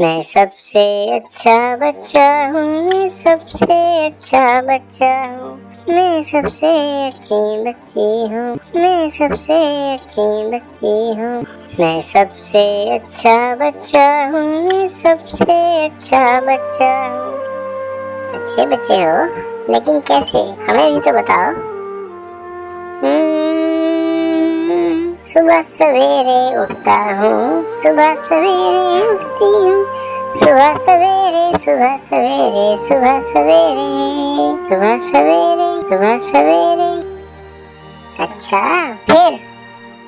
मैं सबसे अच्छा बच्चा हूँ, मैं सबसे अच्छा बच्चा हूँ, मैं सबसे अच्छी बच्ची हूँ, मैं सबसे अच्छी बच्ची हूँ, मैं सबसे अच्छा बच्चा हूँ, मैं सबसे अच्छा बच्चा हूँ। अच्छे बच्चे हो, लेकिन कैसे, हमें भी तो बताओ। सुबह सवेरे उठता हूँ, सुबह सवेरे उठती हूँ, सुबह सवेरे सुबह सवेरे सुबह सवेरे सुबह सवेरे सुबह सवेरे। अच्छा, फिर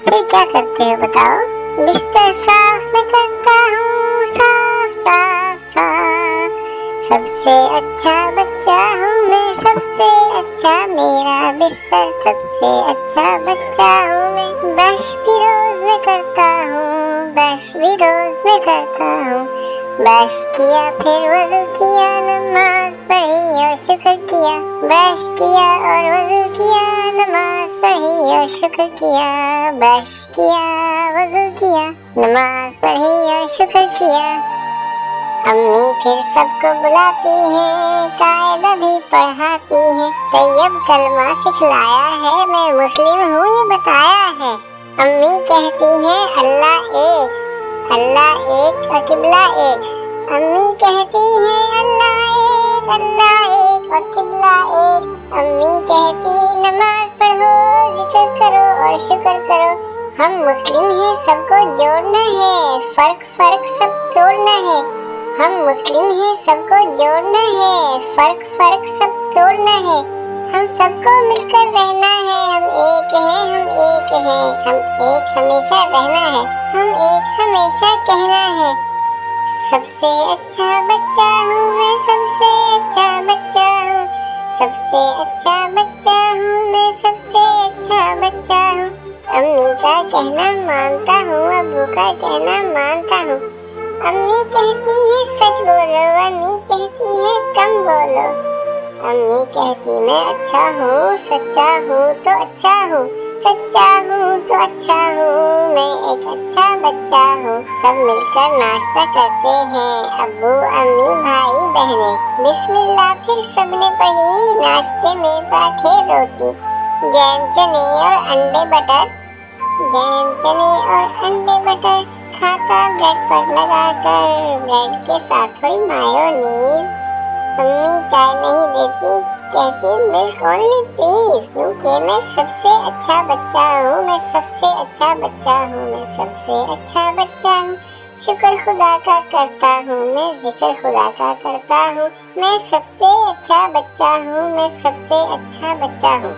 क्या करते हो बताओ। बिस्तर साफ मैं करता हूँ, साफ साफ साफ। सबसे अच्छा बच्चा हूँ मैं, सबसे अच्छा मेरा बिस्तर, सबसे अच्छा बच्चा हूँ मैं। ब्रश भी रोज मैं करता हूँ, ब्रश भी रोज मैं करता हूँ। ब्रश किया फिर वजू किया, नमाज पढ़ी और शुक्र किया। ब्रश किया और वजू किया, नमाज पढ़ी और शुक्र किया। ब्रश किया, वजू किया, नमाज पढ़ी और शुक्र किया। अम्मी फिर सबको बुलाती है, कायदा भी पढ़ाती है। तैयब कलमा सिखलाया है, मैं मुस्लिम हूँ ये बताया है। अम्मी कहती है अल्लाह एक और किबला एक। अम्मी कहती है अल्लाह एक और किबला एक। अम्मी कहती नमाज पढ़ो, जिक्र करो और शुक्र करो। हम मुस्लिम हैं, सबको जोड़ना है, फर्क सब तोड़ना है। हम मुस्लिम हैं, सबको जोड़ना है, फर्क सब तोड़ना है। हम सबको मिलकर रहना है, हम एक हैं, हम एक हैं, हम एक हमेशा रहना है, हम एक हमेशा कहना है। सबसे अच्छा बच्चा हूँ मैं, सबसे अच्छा बच्चा हूँ, सबसे अच्छा बच्चा हूँ मैं, सबसे अच्छा बच्चा हूँ। अम्मी का कहना मानता हूँ, अब्बू का कहना मानता हूँ। अम्मी कहती है सच बोलो, अम्मी कहती है कम बोलो। अम्मी कहती मैं अच्छा हूँ, सच्चा हूँ तो अच्छा हूँ, सच्चा हूँ तो अच्छा हूँ, मैं एक अच्छा बच्चा हूँ। सब मिलकर नाश्ता करते हैं, अब्बू अम्मी भाई बहने। बिस्मिल्लाह फिर सबने पढ़ी, नाश्ते में पराठे रोटी, जैम चने और अंडे बटर, जैम चने और अंडे बटर। खाता ब्रेड पर लगाकर, ब्रेड के साथ थोड़ी मायोनीज। अम्मी चाय नहीं देती, कहती मिल्क ओनली प्लीज, क्योंकि मैं सबसे अच्छा बच्चा हूँ, मैं सबसे अच्छा बच्चा हूँ, मैं सबसे अच्छा बच्चा हूँ। शुक्र खुदा का करता हूँ मैं, जिक्र खुदा का करता हूँ। मैं सबसे अच्छा बच्चा हूँ, मैं सबसे अच्छा बच्चा हूँ।